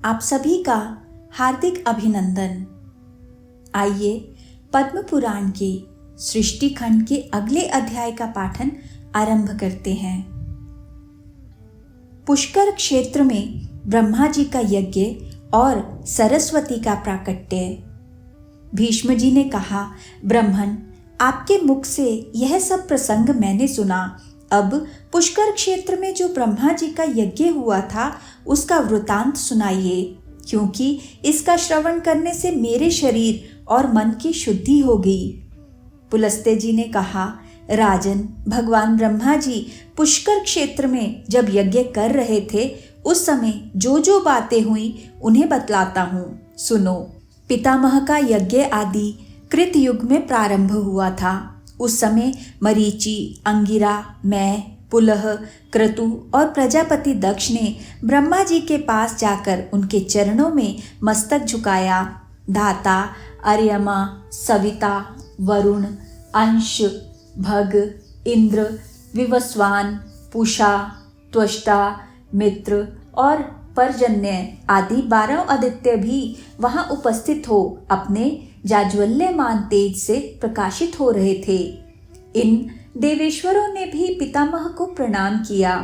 आप सभी का हार्दिक अभिनंदन। आइए पद्म पुराण के सृष्टि खंड के अगले अध्याय का पाठन आरंभ करते हैं। पुष्कर क्षेत्र में ब्रह्मा जी का यज्ञ और सरस्वती का प्राकट्य। भीष्म जी ने कहा, ब्रह्मन, आपके मुख से यह सब प्रसंग मैंने सुना। अब पुष्कर क्षेत्र में जो ब्रह्मा जी का यज्ञ हुआ था उसका वृतांत सुनाइए, क्योंकि इसका श्रवण करने से मेरे शरीर और मन की शुद्धि होगी। पुलस्त्य जी ने कहा, राजन, भगवान ब्रह्मा जी पुष्कर क्षेत्र में जब यज्ञ कर रहे थे उस समय जो जो बातें हुई उन्हें बतलाता हूँ, सुनो। पितामह का यज्ञ आदि कृत युग में प्रारंभ हुआ था। उस समय मरीचि, अंगिरा, मैं, पुलह, क्रतु और प्रजापति दक्ष ने ब्रह्मा जी के पास जाकर उनके चरणों में मस्तक झुकाया। धाता, अर्यमा, सविता, वरुण, अंश, भग, इंद्र, विवस्वान, पूषा, त्वष्टा, मित्र और पर्जन्य आदि 12 आदित्य भी वहां उपस्थित हो अपने जाज्वल्यमान तेज से प्रकाशित हो रहे थे। इन देवेश्वरों ने भी पितामह को प्रणाम किया।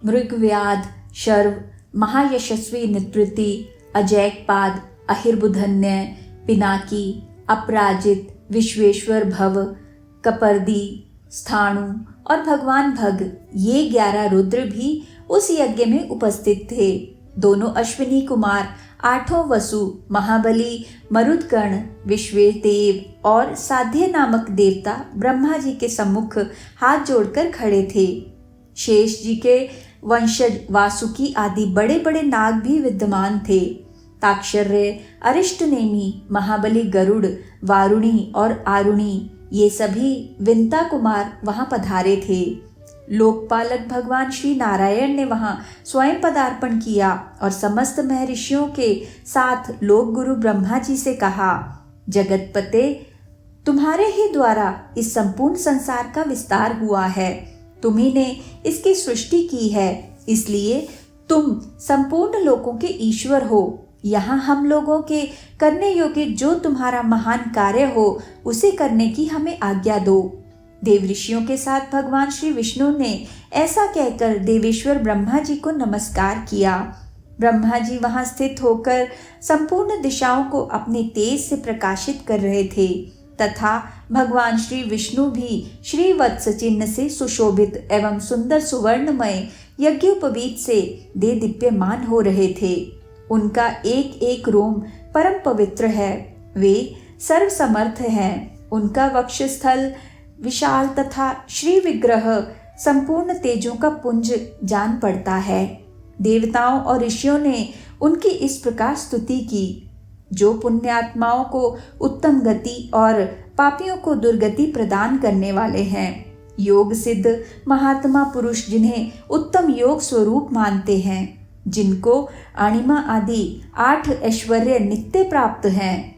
मृगव्याध, शर्व, महायशस्वी निवृत्ति, अजैकपाद, अहिर्बुधन्य, पिनाकी, अपराजित, विश्वेश्वर भव, कपर्दी, स्थाणु और भगवान भग, ये 11 रुद्र भी उस यज्ञ में उपस्थित थे। दोनों अश्विनी कुमार, 8 वसु, महाबली, मरुदगण, विश्वेदेव और साध्य नामक देवता ब्रह्मा जी के सम्मुख हाथ जोड़कर खड़े थे। शेष जी के वंशज वासुकी आदि बड़े बड़े नाग भी विद्यमान थे। ताक्षर्य, अरिष्टनेमी, महाबली गरुड़, वारुणी और आरुणी, ये सभी विंता कुमार वहां पधारे थे। लोकपालक भगवान श्री नारायण ने वहां स्वयं पदार्पण किया और समस्त महर्षियों के साथ लोक गुरु ब्रह्मा जी से कहा, जगतपते, तुम्हारे ही द्वारा इस संपूर्ण संसार का विस्तार हुआ है। तुम्ही ने इसकी सृष्टि की है, इसलिए तुम संपूर्ण लोकों के ईश्वर हो। यहाँ हम लोगों के करने योग्य जो तुम्हारा महान कार्य हो उसे करने की हमें आज्ञा दो। देव ऋषियों के साथ भगवान श्री विष्णु ने ऐसा कहकर देवेश्वर ब्रह्मा जी को नमस्कार किया। ब्रह्मा जी वहां स्थित होकर संपूर्ण दिशाओं को अपने तेज से प्रकाशित कर रहे थे तथा भगवान श्री विष्णु भी श्रीवत्स चिन्ह से सुशोभित एवं सुंदर सुवर्णमय यज्ञोपवीत से दे दीप्यमान हो रहे थे। उनका एक एक रोम परम पवित्र है, वे सर्वसमर्थ हैं। उनका वक्षस्थल विशाल तथा श्री विग्रह संपूर्ण तेजों का पुंज जान पड़ता है। देवताओं और ऋषियों ने उनकी इस प्रकार स्तुति की, जो पुण्यात्माओं को उत्तम गति और पापियों को दुर्गति प्रदान करने वाले हैं। योग सिद्ध महात्मा पुरुष जिन्हें उत्तम योग स्वरूप मानते हैं, जिनको अणिमा आदि 8 ऐश्वर्य नित्य प्राप्त हैं,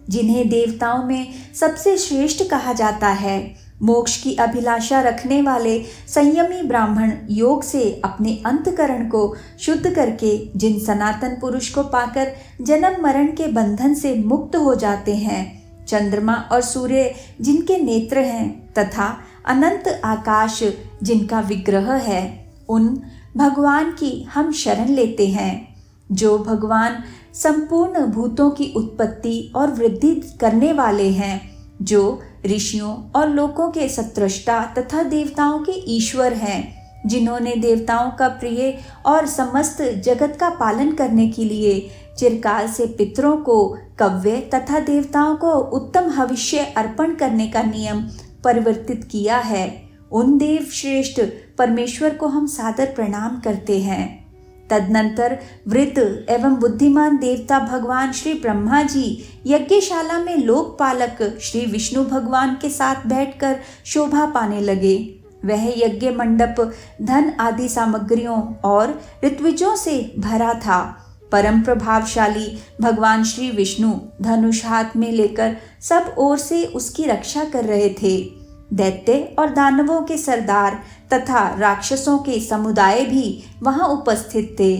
जिन्हें देवताओं में सबसे श्रेष्ठ कहा जाता है। मोक्ष की अभिलाषा रखने वाले संयमी ब्राह्मण योग से अपने अंतकरण को शुद्ध करके जिन सनातन पुरुष को पाकर जन्म मरण के बंधन से मुक्त हो जाते हैं, चंद्रमा और सूर्य जिनके नेत्र हैं तथा अनंत आकाश जिनका विग्रह है, उन भगवान की हम शरण लेते हैं। जो भगवान संपूर्ण भूतों की उत्पत्ति और वृद्धि करने वाले हैं, जो ऋषियों और लोकों के सत्रष्टा तथा देवताओं के ईश्वर हैं, जिन्होंने देवताओं का प्रिय और समस्त जगत का पालन करने के लिए चिरकाल से पितरों को कव्य तथा देवताओं को उत्तम हविष्य अर्पण करने का नियम परिवर्तित किया है, उन देव श्रेष्ठ परमेश्वर को हम सादर प्रणाम करते हैं। तदनंतर वृद्ध एवं बुद्धिमान देवता भगवान श्री ब्रह्मा जी यज्ञशाला में लोकपालक श्री विष्णु भगवान के साथ बैठकर शोभा पाने लगे। वह यज्ञ मंडप धन आदि सामग्रियों और ऋत्विजों से भरा था। परम प्रभावशाली भगवान श्री विष्णु धनुष हाथ में लेकर सब ओर से उसकी रक्षा कर रहे थे। दैत्य और दानवों के सरदार तथा राक्षसों के समुदाय भी वहां उपस्थित थे।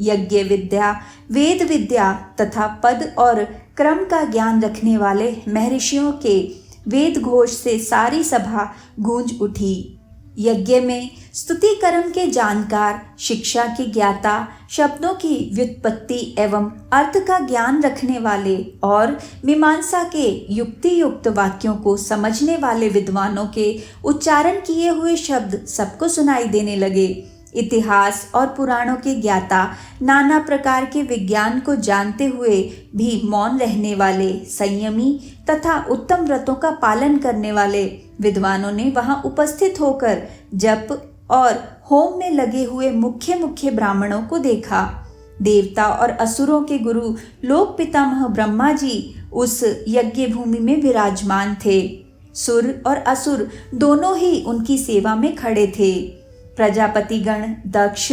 यज्ञ विद्या, वेद विद्या तथा पद और क्रम का ज्ञान रखने वाले महर्षियों के वेद घोष से सारी सभा गूंज उठी। यज्ञ में स्तुति कर्म के जानकार, शिक्षा के ज्ञाता, शब्दों की व्युत्पत्ति एवं अर्थ का ज्ञान रखने वाले और मीमांसा के युक्ति युक्त वाक्यों को समझने वाले विद्वानों के उच्चारण किए हुए शब्द सबको सुनाई देने लगे। इतिहास और पुराणों के ज्ञाता, नाना प्रकार के विज्ञान को जानते हुए भी मौन रहने वाले, संयमी तथा उत्तम व्रतों का पालन करने वाले विद्वानों ने वहां उपस्थित होकर जप और होम में लगे हुए मुख्य मुख्य ब्राह्मणों को देखा। देवता और असुरों के गुरु लोक पितामह ब्रह्मा जी उस यज्ञ भूमि में विराजमान थे। सुर और असुर दोनों ही उनकी सेवा में खड़े थे। प्रजापतिगण दक्ष,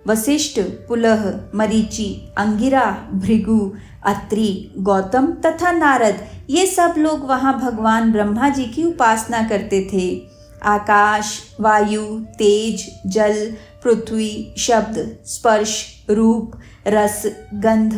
वशिष्ठ, पुलह, मरीचि, अंगिरा, भृगु, अत्रि, गौतम तथा नारद, ये सब लोग वहां भगवान ब्रह्मा जी की उपासना करते थे। आकाश, वायु, तेज, जल, पृथ्वी, शब्द, स्पर्श, रूप, रस, गंध,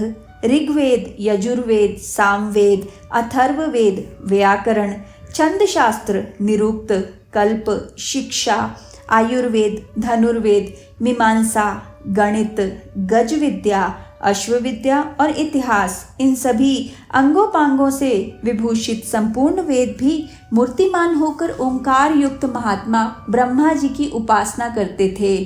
ऋग्वेद, यजुर्वेद, सामवेद, अथर्ववेद, व्याकरण, छंद शास्त्र, निरुक्त, कल्प, शिक्षा, आयुर्वेद, धनुर्वेद, मीमांसा, गणित, गज विद्या, अश्वविद्या और इतिहास, इन सभी अंगोपांगों से विभूषित संपूर्ण वेद भी मूर्तिमान होकर ओंकार युक्त महात्मा ब्रह्मा जी की उपासना करते थे।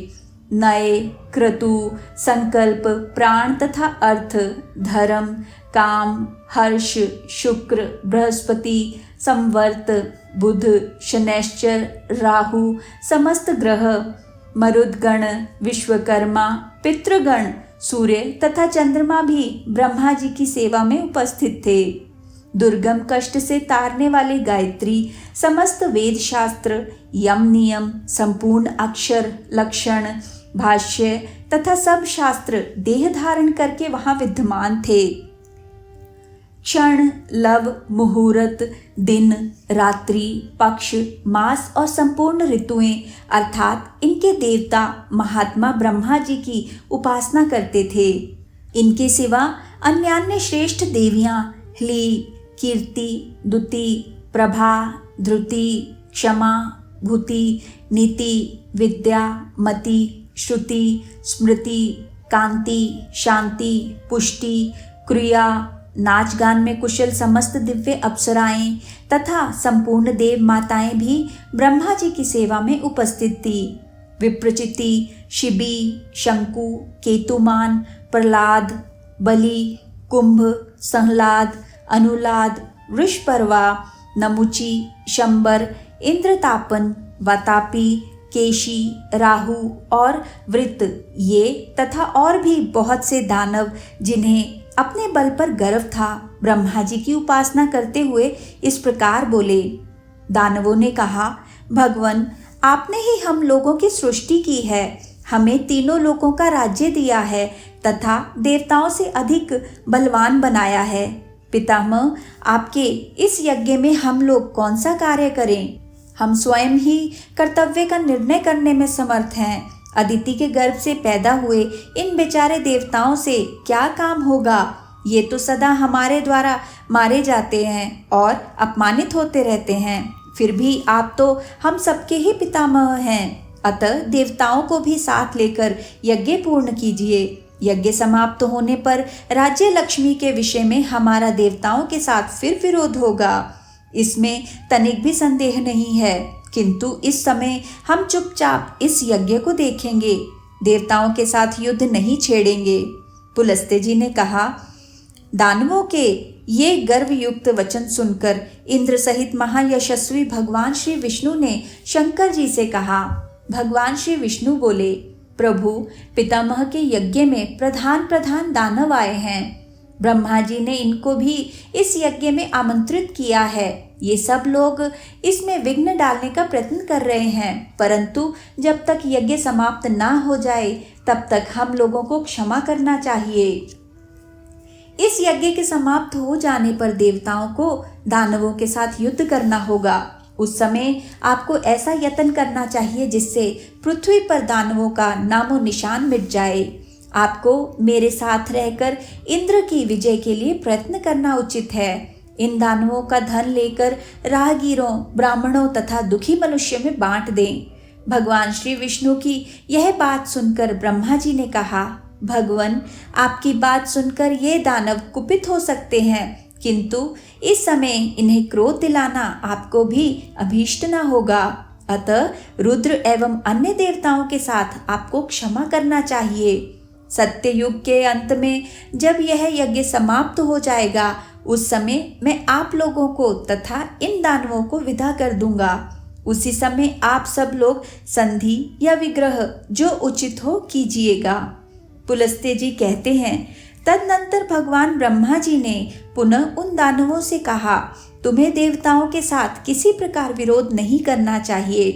नए, क्रतु, संकल्प, प्राण तथा अर्थ, धर्म, काम, हर्ष, शुक्र, बृहस्पति, संवर्त, बुध, शनैश्चर, राहु, समस्त ग्रह, मरुदगण, विश्वकर्मा, पितृगण, सूर्य तथा चंद्रमा भी ब्रह्मा जी की सेवा में उपस्थित थे। दुर्गम कष्ट से तारने वाली गायत्री, समस्त वेद शास्त्र, यम नियम, संपूर्ण अक्षर, लक्षण, भाष्य तथा सब शास्त्र देह धारण करके वहां विद्यमान थे। क्षण, लव, मुहूर्त, दिन, रात्रि, पक्ष, मास और संपूर्ण ऋतुएं अर्थात इनके देवता महात्मा ब्रह्मा जी की उपासना करते थे। इनके सिवा अन्यान्य श्रेष्ठ देवियां ह्ली, कीर्ति, दुति, प्रभा, धृति, क्षमा, भूति, नीति, विद्या, मति, श्रुति, स्मृति, कांति, शांति, पुष्टि, क्रिया, नाच गान में कुशल समस्त दिव्य अप्सराएं तथा संपूर्ण देव माताएं भी ब्रह्मा जी की सेवा में उपस्थित थी। विप्रचिति, शिबी, शंकु, केतुमान, प्रहलाद, बलि, कुंभ, संहलाद, अनुलाद, वृषपर्वा, नमुचि, शंबर, इंद्रतापन, वातापी, केशी, राहु और वृत्त, ये तथा और भी बहुत से दानव जिन्हें अपने बल पर गर्व था, ब्रह्मा जी की उपासना करते हुए इस प्रकार बोले। दानवों ने कहा, भगवान, आपने ही हम लोगों की सृष्टि की है, हमें तीनों लोगों का राज्य दिया है तथा देवताओं से अधिक बलवान बनाया है। पितामह, आपके इस यज्ञ में हम लोग कौन सा कार्य करें? हम स्वयं ही कर्तव्य का निर्णय करने में समर्थ हैं। अदिति के गर्भ से पैदा हुए इन बेचारे देवताओं से क्या काम होगा? ये तो सदा हमारे द्वारा मारे जाते हैं और अपमानित होते रहते हैं। फिर भी आप तो हम सबके ही पितामह हैं, अतः देवताओं को भी साथ लेकर यज्ञ पूर्ण कीजिए। यज्ञ समाप्त होने पर राज्य लक्ष्मी के विषय में हमारा देवताओं के साथ फिर विरोध होगा, इसमें तनिक भी संदेह नहीं है। किंतु इस समय हम चुपचाप इस यज्ञ को देखेंगे, देवताओं के साथ युद्ध नहीं छेड़ेंगे। पुलस्त्य जी ने कहा, दानवों के ये गर्वयुक्त वचन सुनकर इंद्र सहित महायशस्वी भगवान श्री विष्णु ने शंकर जी से कहा। भगवान श्री विष्णु बोले, प्रभु, पितामह के यज्ञ में प्रधान प्रधान दानव आए हैं। ब्रह्मा जी ने इनको भी इस यज्ञ में आमंत्रित किया है। ये सब लोग इसमें विघ्न डालने का प्रयत्न कर रहे हैं, परंतु जब तक यज्ञ समाप्त ना हो जाए तब तक हम लोगों को क्षमा करना चाहिए। इस यज्ञ के समाप्त हो जाने पर देवताओं को दानवों के साथ युद्ध करना होगा। उस समय आपको ऐसा यत्न करना चाहिए जिससे पृथ्वी पर दानवों का नामो निशान मिट जाए। आपको मेरे साथ रहकर इंद्र की विजय के लिए प्रयत्न करना उचित है। इन दानवों का धन लेकर राहगीरों, ब्राह्मणों तथा दुखी मनुष्य में बांट दें। भगवान श्री विष्णु की यह बात सुनकर ब्रह्मा जी ने कहा, भगवान, आपकी बात सुनकर ये दानव कुपित हो सकते हैं, किंतु इस समय इन्हें क्रोध दिलाना आपको भी अभीष्ट न होगा। अतः रुद्र एवं अन्य देवताओं के साथ आपको क्षमा करना चाहिए। सत्य युग के अंत में जब यह यज्ञ समाप्त हो जाएगा, उस समय मैं आप लोगों को तथा इन दानवों को विदा कर दूंगा। उसी समय आप सब लोग संधि या विग्रह जो उचित हो कीजिएगा। पुलस्त्य जी कहते हैं, तदनंतर भगवान ब्रह्मा जी ने पुनः उन दानवों से कहा, तुम्हें देवताओं के साथ किसी प्रकार विरोध नहीं करना चाहिए।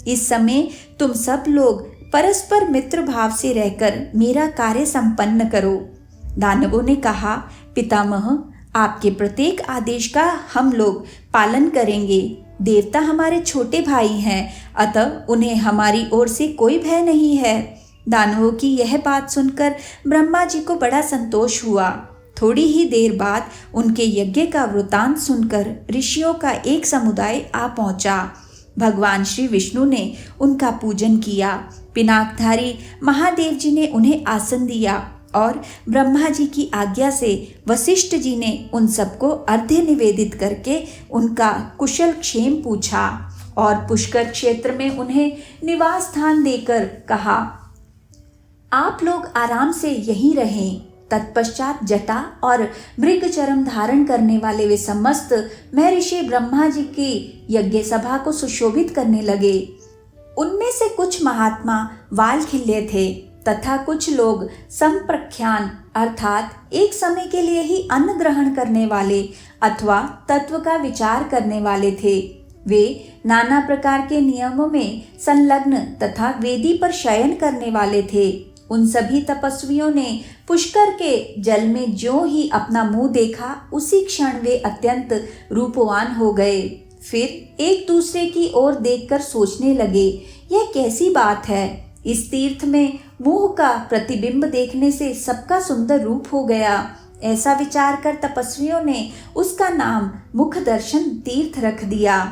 इस समय तुम सब लोग परस्पर मित्र भाव से रहकर मेरा कार्य संपन्न करो। दानवों ने कहा, पितामह, आपके प्रत्येक आदेश का हम लोग पालन करेंगे। देवता हमारे छोटे भाई हैं, अतः उन्हें हमारी ओर से कोई भय नहीं है। दानवों की यह बात सुनकर ब्रह्मा जी को बड़ा संतोष हुआ। थोड़ी ही देर बाद उनके यज्ञ का वृतांत सुनकर ऋषियों का एक समुदाय आ पहुंचा। भगवान श्री विष्णु ने उनका पूजन किया। पिनाकधारी महादेव जी ने उन्हें आसन दिया और ब्रह्मा जी की आज्ञा से वशिष्ठ जी ने उन सबको अर्घ्य निवेदित करके उनका कुशल क्षेम पूछा और पुष्कर क्षेत्र में उन्हें निवास स्थान देकर कहा, आप लोग आराम से यहीं रहें। तत्पश्चात जटा और मृग चरम धारण करने वाले वे समस्त महर्षि ब्रह्मा जी की यज्ञ सभा को सुशोभित करने लगे। उनमें से कुछ महात्मा वाल खिल्ले थे तथा कुछ लोग संप्रख्यान अर्थात एक समय के लिए ही अन्न ग्रहण करने वाले अथवा तत्व का विचार करने वाले थे। वे नाना प्रकार के नियमों में संलग्न तथा वेदी पर शयन करने वाले थे। उन सभी तपस्वियों ने पुष्कर के जल में ज्यों ही अपना मुंह देखा, उसी क्षण वे अत्यंत रूपवान हो गए। फिर एक दूसरे की ओर देखकर सोचने लगे, यह कैसी बात है। इस तीर्थ में मुंह का प्रतिबिंब देखने से सबका सुंदर रूप हो गया। ऐसा विचार कर तपस्वियों ने उसका नाम मुख दर्शन तीर्थ रख दिया।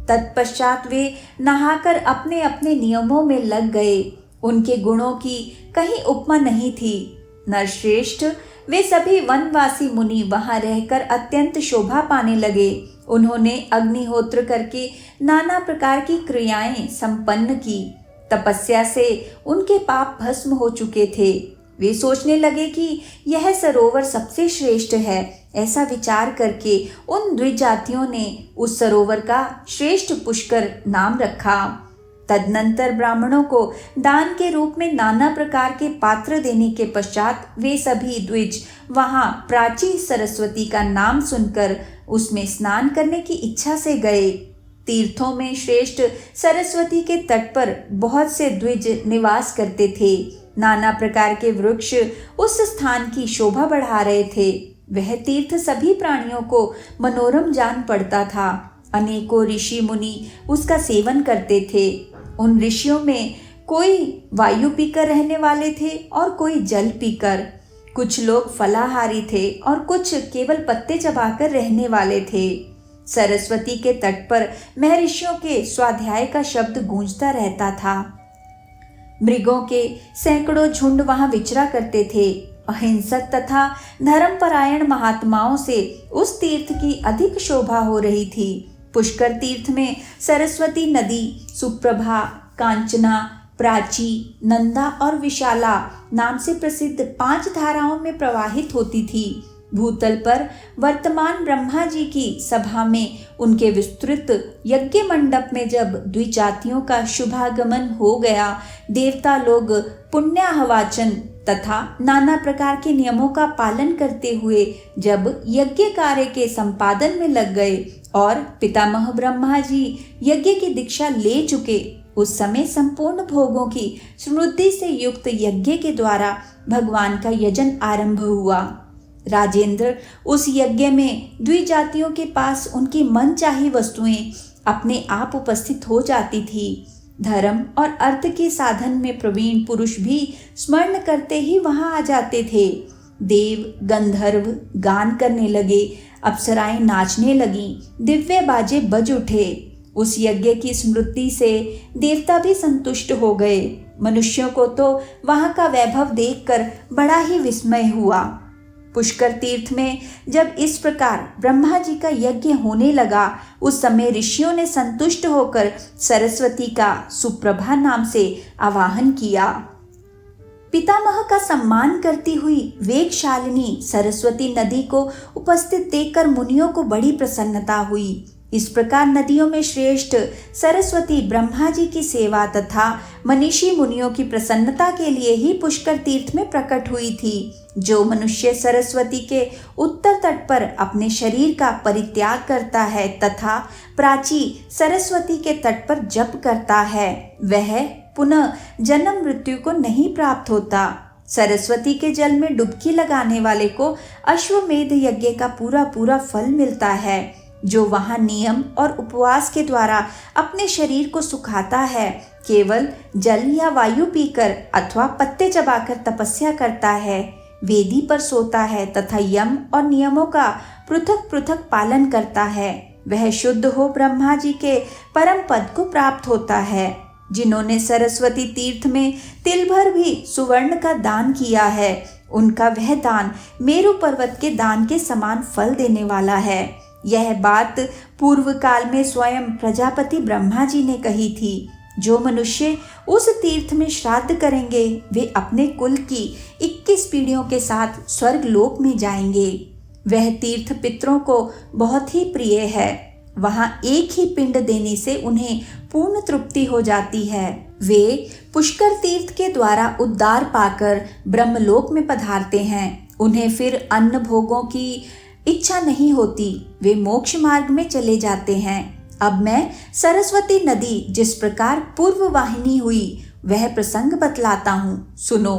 तत्पश्चात वे नहाकर अपने अपने नियमों में लग गए। उनके गुणों की कहीं उपमा नहीं थी। नरश्रेष्ठ, वे सभी वनवासी मुनि वहां रहकर अत्यंत शोभा पाने लगे। उन्होंने अग्निहोत्र करके नाना प्रकार की क्रियाएं संपन्न की। तपस्या से उनके पाप भस्म हो चुके थे। वे सोचने लगे कि यह सरोवर सबसे श्रेष्ठ है। ऐसा विचार करके उन द्विजातियों ने उस सरोवर का श्रेष्ठ पुष्कर नाम रखा। तदनंतर ब्राह्मणों को दान के रूप में नाना प्रकार के पात्र देने के पश्चात वे सभी द्विज वहां प्राची सरस्वती का नाम सुनकर उसमें स्नान करने की इच्छा से गए। तीर्थों में श्रेष्ठ सरस्वती के तट पर बहुत से द्विज निवास करते थे। नाना प्रकार के वृक्ष उस स्थान की शोभा बढ़ा रहे थे। वह तीर्थ सभी प्राणियों को मनोरम जान पड़ता था। अनेकों ऋषि मुनि उसका सेवन करते थे। उन ऋषियों में कोई वायु पीकर रहने वाले थे और कोई जल पीकर। कुछ लोग फलाहारी थे और कुछ केवल पत्ते चबाकर रहने वाले थे। सरस्वती के तट पर महर्षियों के स्वाध्याय का शब्द गूंजता रहता था। मृगों के सैकड़ों झुंड वहां विचरा करते थे। अहिंसक तथा धर्मपरायण महात्माओं से उस तीर्थ की अधिक शोभा हो रही थी। पुष्कर तीर्थ में सरस्वती नदी सुप्रभा, कांचना, प्राची, नंदा और विशाला नाम से प्रसिद्ध 5 धाराओं में प्रवाहित होती थी। भूतल पर वर्तमान ब्रह्मा जी की सभा में उनके विस्तृत यज्ञ मंडप में जब द्विजातियों का शुभागमन हो गया, देवता लोग पुण्याहवाचन तथा नाना प्रकार के नियमों का पालन करते हुए जब यज्ञ कार्य के संपादन में लग गए और पितामह ब्रह्मा जी यज्ञ की दीक्षा ले चुके, उस समय संपूर्ण भोगों की समृद्धि से युक्त यज्ञ के द्वारा भगवान का यजन आरंभ हुआ। राजेंद्र, उस यज्ञ में द्विजातियों के पास उनकी मनचाही वस्तुएं अपने आप उपस्थित हो जाती थी। धर्म और अर्थ के साधन में प्रवीण पुरुष भी स्मरण करते ही वहां आ जाते थे। देव गंधर्व गान करने लगे, अप्सराएं नाचने लगीं, दिव्य बाजे बज उठे। उस यज्ञ की स्मृति से देवता भी संतुष्ट हो गए। मनुष्यों को तो वहां का वैभव देखकर बड़ा ही विस्मय हुआ। पुष्कर तीर्थ में जब इस प्रकार ब्रह्मा जी का यज्ञ होने लगा, उस समय ऋषियों ने संतुष्ट होकर सरस्वती का सुप्रभा नाम से आवाहन किया। पितामह का सम्मान करती हुई वेगशालिनी सरस्वती नदी को उपस्थित देखकर मुनियों को बड़ी प्रसन्नता हुई। इस प्रकार नदियों में श्रेष्ठ सरस्वती ब्रह्मा जी की सेवा तथा मनीषी मुनियों की प्रसन्नता के लिए ही पुष्कर तीर्थ में प्रकट हुई थी। जो मनुष्य सरस्वती के उत्तर तट पर अपने शरीर का परित्याग करता है तथा प्राची सरस्वती के तट पर जप करता है, वह पुनः जन्म मृत्यु को नहीं प्राप्त होता। सरस्वती के जल में डुबकी लगाने वाले को अश्वमेध यज्ञ का पूरा फल मिलता है। जो वहां नियम और उपवास के द्वारा अपने शरीर को सुखाता है, केवल जल या वायु पीकर अथवा पत्ते चबाकर तपस्या करता है, वेदी पर सोता है तथा यम और नियमों का पृथक पृथक पालन करता है, वह शुद्ध हो ब्रह्मा जी के परम पद को प्राप्त होता है। जिन्होंने सरस्वती तीर्थ में तिल भर भी सुवर्ण का दान किया है, उनका वह दान मेरु पर्वत के दान के समान फल देने वाला है। यह बात पूर्व काल में स्वयं प्रजापति ब्रह्मा जी ने कही थी। जो मनुष्य उस तीर्थ में श्राद्ध करेंगे, वे अपने कुल की 21 पीढ़ियों के साथ स्वर्ग लोक में जाएंगे। वह तीर्थ पितरों को बहुत ही प्रिय है। वहां एक ही पिंड देने से उन्हें पूर्ण तृप्ति हो जाती है। वे पुष्कर तीर्थ के द्वारा उद्धार पाकर ब्रह्मलोक में पधारते हैं। उन्हें फिर अन्न भोगों की इच्छा नहीं होती, वे मोक्ष मार्ग में चले जाते हैं। अब मैं सरस्वती नदी जिस प्रकार पूर्व वाहिनी हुई, वह प्रसंग बतलाता हूँ, सुनो।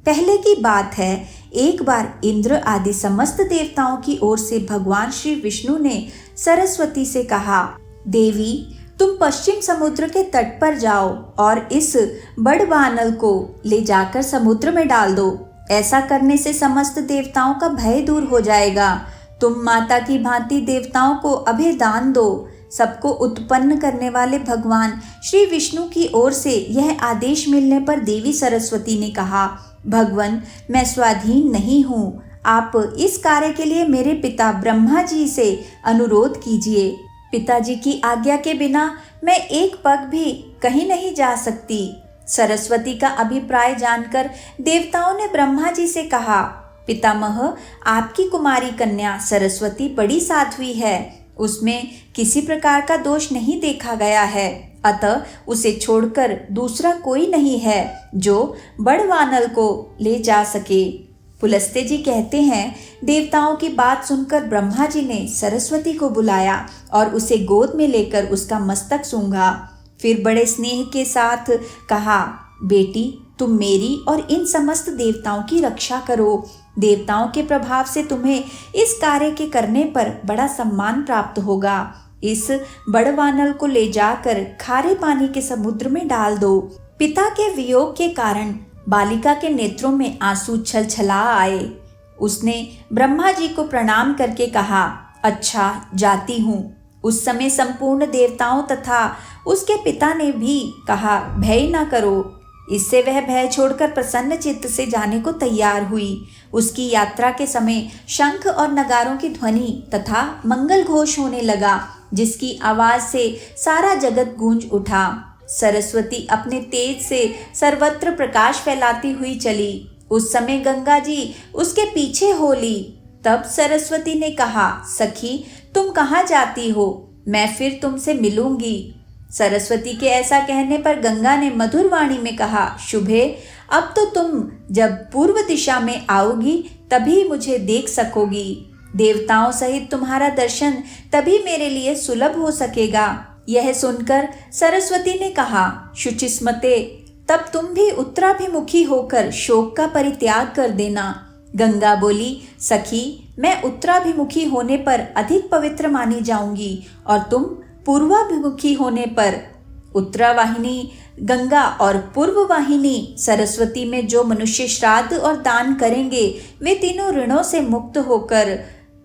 पहले की बात है, एक बार इंद्र आदि समस्त देवताओं की ओर से भगवान श्री विष्णु ने सरस्वती से कहा, देवी तुम पश्चिम समुद्र के तट पर जाओ और इस बड़वानल को ले जाकर समुद्र में डाल दो। ऐसा करने से समस्त देवताओं का भय दूर हो जाएगा। तुम माता की भांति देवताओं को अभय दान दो। सबको उत्पन्न करने वाले भगवान श्री विष्णु की ओर से यह आदेश मिलने पर देवी सरस्वती ने कहा, भगवान मैं स्वाधीन नहीं हूँ, आप इस कार्य के लिए मेरे पिता ब्रह्मा जी से अनुरोध कीजिए। पिताजी की आज्ञा के बिना मैं एक पग भी कहीं नहीं जा सकती। सरस्वती का अभिप्राय जानकर देवताओं ने ब्रह्मा जी से कहा, पितामह आपकी कुमारी कन्या सरस्वती बड़ी साध्वी है, उसमें किसी प्रकार का दोष नहीं देखा गया है, अतः उसे छोड़कर दूसरा कोई नहीं है जो बड़वानल को ले जा सके। पुलस्त्य जी कहते हैं, देवताओं की बात सुनकर ब्रह्मा जी ने सरस्वती को बुलाया और उसे गोद में लेकर उसका मस्तक सूंघा। फिर बड़े स्नेह के साथ कहा, बेटी तुम मेरी और इन समस्त देवताओं की रक्षा करो। देवताओं के प्रभाव से तुम्हें इस कार्य के करने पर बड़ा सम्मान प्राप्त होगा। इस बड़वानल को ले जाकर खारे पानी के समुद्र में डाल दो। पिता के वियोग के कारण बालिका के नेत्रों में आंसू छलछला आए। उसने ब्रह्मा जी को प्रणाम करके कहा, अच्छा जाती हूँ। उस समय संपूर्ण देवताओं तथा उसके पिता ने भी कहा, भय न करो। इससे वह भय छोड़कर प्रसन्न चित्त से जाने को तैयार हुई। उसकी यात्रा के समय शंख और नगारों की ध्वनि तथा मंगल घोष होने लगा, जिसकी आवाज से सारा जगत गूंज उठा। सरस्वती अपने तेज से सर्वत्र प्रकाश फैलाती हुई चली। उस समय गंगा जी उसके पीछे हो ली। तब सरस्वती ने कहा, सखी तुम कहाँ जाती हो? मैं फिर तुमसे मिलूंगी। सरस्वती के ऐसा कहने पर गंगा ने मधुर वाणी में कहा, शुभे अब तो तुम जब पूर्व दिशा में आओगी तभी मुझे देख सकोगी। देवताओं सहित तुम्हारा दर्शन तभी मेरे लिए सुलभ हो सकेगा। यह सुनकर सरस्वती ने कहा, शुचिस्मते तब तुम भी उत्तराभिमुखी होकर शोक का परित्याग कर देना। गंगा बोली, सखी मैं उत्तराभिमुखी होने पर अधिक पवित्र मानी जाऊंगी और तुम पूर्वाभिमुखी होने पर उत्तरावाहिनी गंगा और पूर्व वाहिनी सरस्वती में जो मनुष्य श्राद्ध और दान करेंगे वे तीनों ऋणों से मुक्त होकर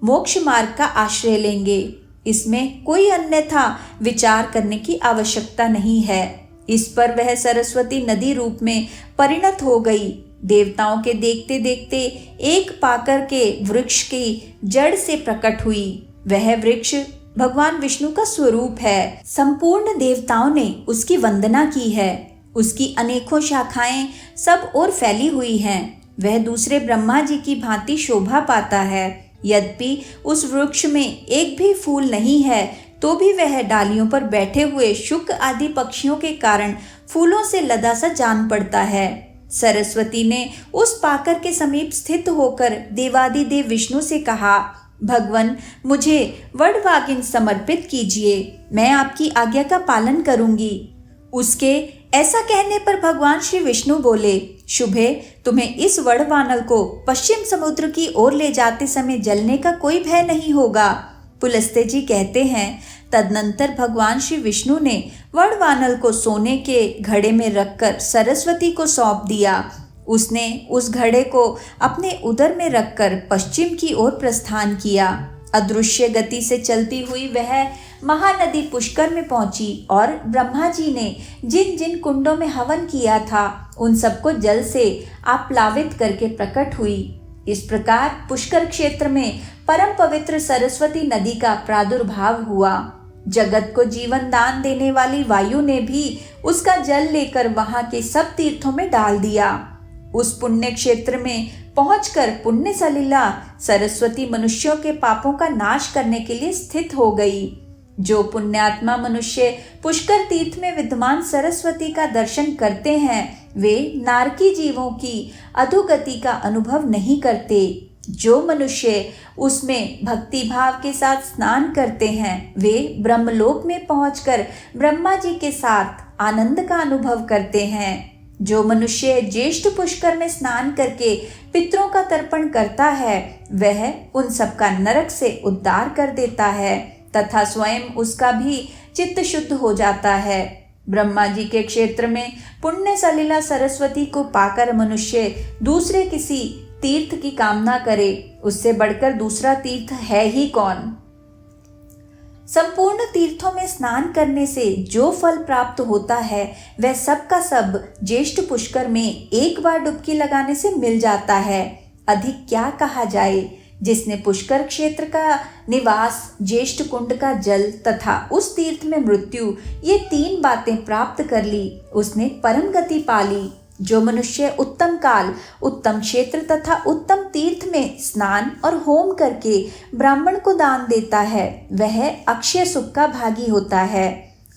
मोक्ष मार्ग का आश्रय लेंगे। इसमें कोई अन्यथा विचार करने की आवश्यकता नहीं है। इस पर वह सरस्वती नदी रूप में परिणत हो गई। देवताओं के देखते देखते एक पाकर के वृक्ष की जड़ से प्रकट हुई। वह वृक्ष भगवान विष्णु का स्वरूप है। संपूर्ण देवताओं ने उसकी वंदना की है। उसकी अनेकों शाखाएं सब ओर फैली हुई हैं। वह दूसरे ब्रह्मा जी की भांति शोभा पाता है। यद्यपि उस वृक्ष में एक भी फूल नहीं है, तो भी वह डालियों पर बैठे हुए शुक आदि पक्षियों के कारण फूलों से लदा सा जान पड़ता है। सरस्वती ने उस पाकर के समीप स्थित होकर देवादिदेव विष्णु से कहा, भगवन, मुझे वडवागिन समर्पित कीजिए, मैं आपकी आज्ञा का पालन करूंगी। उसके ऐसा कहने पर भगवान श्री विष्णु बोले, शुभे, तुम्हें इस वडवानल को पश्चिम समुद्र की ओर ले जाते समय जलने का कोई भय नहीं होगा। पुलस्त्य जी कहते हैं, तदनंतर भगवान श्री विष्णु ने वडवानल को सोने के घड़े में रखकर सरस्वती को सौंप दिया। उसने उस घड़े को अपने उदर में रखकर पश्चिम की ओर प्रस्थान किया। अदृश्य गति से चलती हुई वह महानदी पुष्कर में पहुंची और ब्रह्मा जी ने जिन जिन कुंडों में हवन किया था उन सबको जल से आप्लावित करके प्रकट हुई। इस प्रकार पुष्कर क्षेत्र में परम पवित्र सरस्वती नदी का प्रादुर्भाव हुआ। जगत को जीवन दान देने वाली वायु ने भी उसका जल लेकर वहां के सब तीर्थों में डाल दिया। उस पुण्य क्षेत्र में पहुंचकर पुण्य सलिला सरस्वती मनुष्यों के पापों का नाश करने के लिए स्थित हो गई। जो पुण्यात्मा मनुष्य पुष्कर तीर्थ में विद्यमान सरस्वती का दर्शन करते हैं वे नारकी जीवों की अधोगति का अनुभव नहीं करते। जो मनुष्य उसमें भक्ति भाव के साथ स्नान करते हैं वे ब्रह्मलोक में पहुंचकर ब्रह्मा जी के साथ आनंद का अनुभव करते हैं। जो मनुष्य ज्येष्ठ पुष्कर में स्नान करके पितरों का तर्पण करता है वह उन सबका नरक से उद्धार कर देता है तथा स्वयं उसका भी चित्त शुद्ध हो जाता है। ब्रह्मा जी के क्षेत्र में पुण्य सलिला सरस्वती को पाकर मनुष्य दूसरे किसी तीर्थ की कामना करे, उससे बढ़कर दूसरा तीर्थ है ही कौन। संपूर्ण तीर्थों में स्नान करने से जो फल प्राप्त होता है वह सब का सब ज्येष्ठ पुष्कर में एक बार डुबकी लगाने से मिल जाता है। अधिक क्या कहा जाए। जिसने पुष्कर क्षेत्र का निवास, ज्येष्ठ कुंड का जल तथा उस तीर्थ में मृत्यु, ये तीन बातें प्राप्त कर ली उसने परम गति पा ली। जो मनुष्य उत्तम काल, उत्तम क्षेत्र तथा उत्तम तीर्थ में स्नान और होम करके ब्राह्मण को दान देता है वह अक्षय सुख का भागी होता है।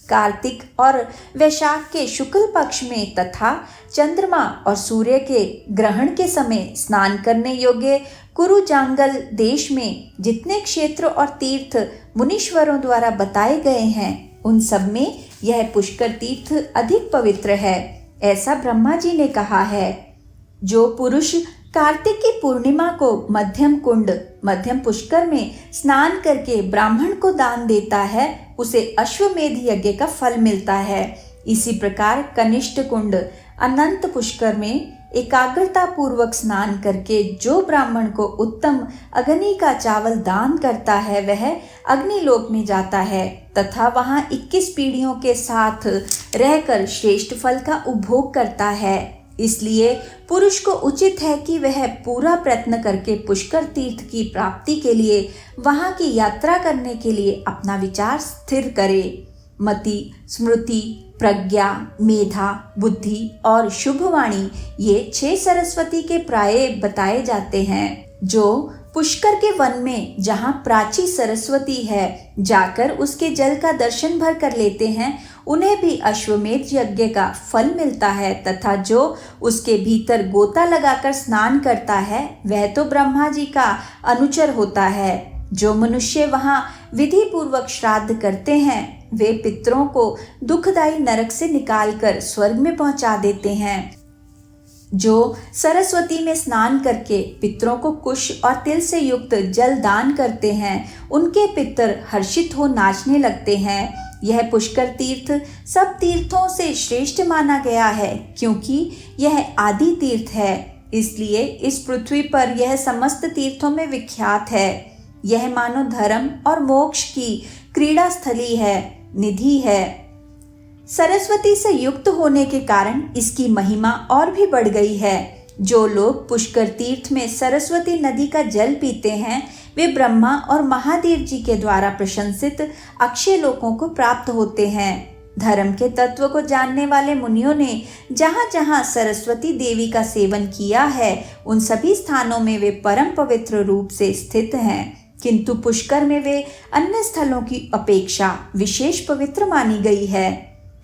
कार्तिक और वैशाख के शुक्ल पक्ष में तथा चंद्रमा और सूर्य के ग्रहण के समय स्नान करने योग्य कुरु जांगल देश में जितने क्षेत्र और तीर्थ मुनीश्वरों द्वारा बताए गए हैं उन सब में यह पुष्कर तीर्थ अधिक पवित्र है, ऐसा ब्रह्मा जी ने कहा है। जो पुरुष कार्तिक की पूर्णिमा को मध्यम कुंड, मध्यम पुष्कर में स्नान करके ब्राह्मण को दान देता है उसे अश्वमेध यज्ञ का फल मिलता है। इसी प्रकार कनिष्ठ कुंड, अनंत पुष्कर में एकाग्रता पूर्वक स्नान करके जो ब्राह्मण को उत्तम अग्नि का चावल दान करता है वह अग्निलोक में जाता है तथा वहां 21 पीढ़ियों के साथ रहकर श्रेष्ठ फल का उपभोग करता है। इसलिए पुरुष को उचित है कि वह पूरा प्रयत्न करके पुष्कर तीर्थ की प्राप्ति के लिए वहां की यात्रा करने के लिए अपना विचार स्थिर करे। मति, स्मृति, प्रज्ञा, मेधा, बुद्धि और शुभवाणी ये 6 सरस्वती के प्राय बताए जाते हैं। जो पुष्कर के वन में जहाँ प्राची सरस्वती है जाकर उसके जल का दर्शन भर कर लेते हैं उन्हें भी अश्वमेध यज्ञ का फल मिलता है तथा जो उसके भीतर गोता लगाकर स्नान करता है वह तो ब्रह्मा जी का अनुचर होता है। जो मनुष्य वहाँ विधि पूर्वक श्राद्ध करते हैं वे पितरों को दुखदायी नरक से निकालकर स्वर्ग में पहुंचा देते हैं। जो सरस्वती में स्नान करके पितरों को कुश और तिल से युक्त जल दान करते हैं उनके पितर हर्षित हो नाचने लगते हैं। यह पुष्कर तीर्थ सब तीर्थों से श्रेष्ठ माना गया है, क्योंकि यह आदि तीर्थ है। इसलिए इस पृथ्वी पर यह समस्त तीर्थों में विख्यात है। यह मानो धर्म और मोक्ष की क्रीड़ा स्थली है, निधि है। सरस्वती से युक्त होने के कारण इसकी महिमा और भी बढ़ गई है। जो लोग पुष्कर तीर्थ में सरस्वती नदी का जल पीते हैं, वे ब्रह्मा और महादेव जी के द्वारा प्रशंसित अक्षय लोकों को प्राप्त होते हैं। धर्म के तत्व को जानने वाले मुनियों ने जहाँ जहाँ सरस्वती देवी का सेवन किया है, उन सभी स्थानों में वे परम पवित्र रूप से स्थित हैं, किंतु पुष्कर में वे अन्य स्थलों की अपेक्षा विशेष पवित्र मानी गई है।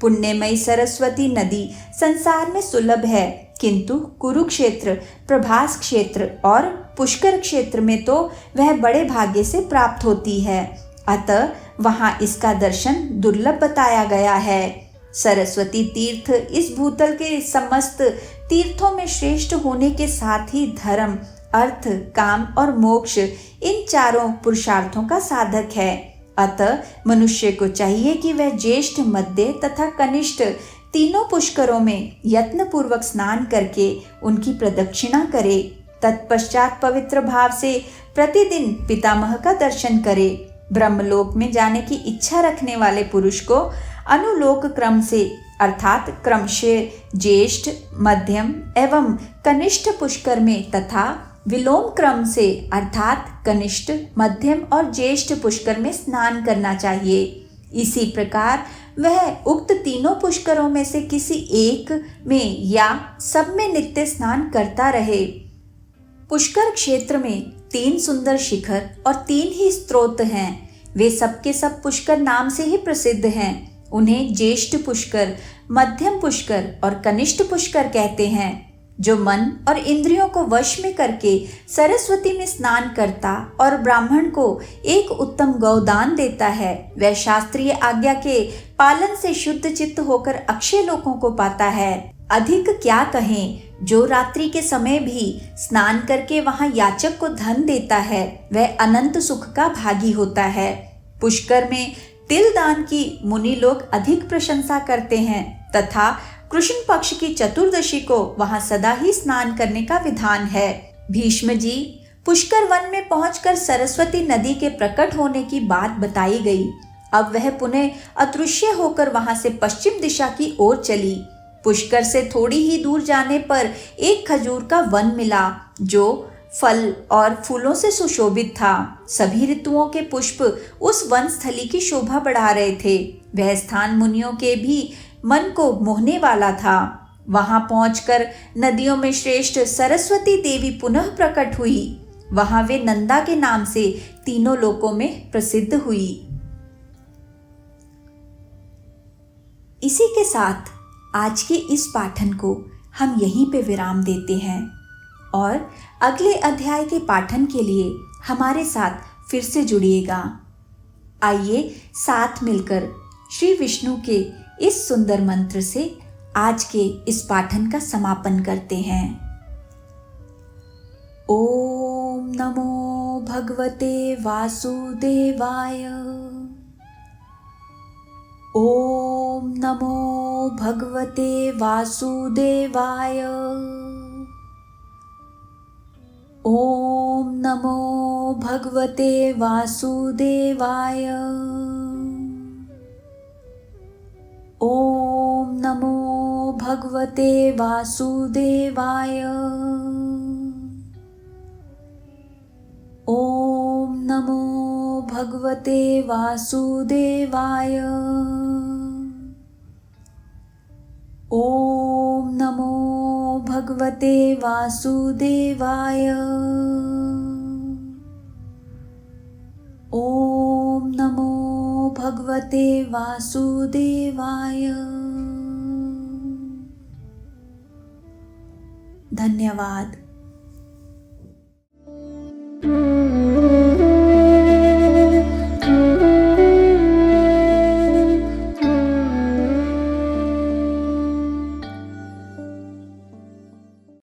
पुण्यमयी सरस्वती नदी संसार में सुलभ है, किंतु कुरुक्षेत्र, प्रभास क्षेत्र और पुष्कर क्षेत्र में तो वह बड़े भाग्य से प्राप्त होती है। अतः वहाँ इसका दर्शन दुर्लभ बताया गया है। सरस्वती तीर्थ इस भूतल के समस्त तीर्थों में श्रेष्ठ होने के साथ ही धर्म, अर्थ, काम और मोक्ष इन चारों पुरुषार्थों का साधक है। अतः मनुष्य को चाहिए कि वह ज्येष्ठ, मध्य तथा कनिष्ठ तीनों पुष्करों में यत्न पूर्वक स्नान करके उनकी प्रदक्षिणा करे। तत्पश्चात पवित्र भाव से प्रतिदिन पितामह का दर्शन करे। ब्रह्मलोक में जाने की इच्छा रखने वाले पुरुष को अनुलोक क्रम से अर्थात क्रमशः ज्येष्ठ, मध्यम एवं कनिष्ठ पुष्कर में तथा विलोम क्रम से अर्थात कनिष्ठ, मध्यम और ज्येष्ठ पुष्कर में स्नान करना चाहिए। इसी प्रकार वह उक्त तीनों पुष्करों में से किसी एक में या सब में नित्य स्नान करता रहे। पुष्कर क्षेत्र में 3 सुंदर शिखर और 3 ही स्त्रोत हैं। वे सबके सब पुष्कर नाम से ही प्रसिद्ध हैं। उन्हें ज्येष्ठ पुष्कर, मध्यम पुष्कर और कनिष्ठ पुष्कर कहते हैं। जो मन और इंद्रियों को वश में करके सरस्वती में स्नान करता और ब्राह्मण को एक उत्तम गौदान देता है, वह शास्त्रीय आज्ञा के पालन से शुद्ध चित्त होकर अक्षय लोकों को पाता है। अधिक क्या कहें, जो रात्रि के समय भी स्नान करके वहां याचक को धन देता है, वह अनंत सुख का भागी होता है। पुष्कर में तिल दान की मुनि लोग अधिक प्रशंसा करते हैं तथा कृष्ण पक्ष की चतुर्दशी को वहां सदा ही स्नान करने का विधान है। भीष्म जी, पुष्कर वन में पहुंचकर सरस्वती नदी के प्रकट होने की बात बताई गई। अब वह पुनः अदृश्य होकर वहां से पश्चिम दिशा की ओर चली। पुष्कर से थोड़ी ही दूर जाने पर एक खजूर का वन मिला, जो फल और फूलों से सुशोभित था। सभी ऋतुओं के पुष्प उस वन स्थली की शोभा बढ़ा रहे थे। वह स्थान मुनियों के भी मन को मोहने वाला था। वहां पहुंचकर नदियों में श्रेष्ठ सरस्वती देवी पुनः प्रकट हुई। वहां वे नंदा के नाम से तीनों लोकों में प्रसिद्ध हुई। इसी के साथ आज के इस पाठन को हम यहीं पे विराम देते हैं और अगले अध्याय के पाठन के लिए हमारे साथ फिर से जुड़िएगा। आइए साथ मिलकर श्री विष्णु के इस सुंदर मंत्र से आज के इस पाठन का समापन करते हैं। ओम नमो भगवते वासुदेवाय। ओम नमो भगवते वासुदेवाय। ओम नमो भगवते वासुदेवाय। ओम नमो भगवते वासुदेवाय। ओम नमो भगवते वासुदेवाय। ओम नमो भगवते वासुदेवाय। ओम नमो भगवते वासुदेवाय। धन्यवाद।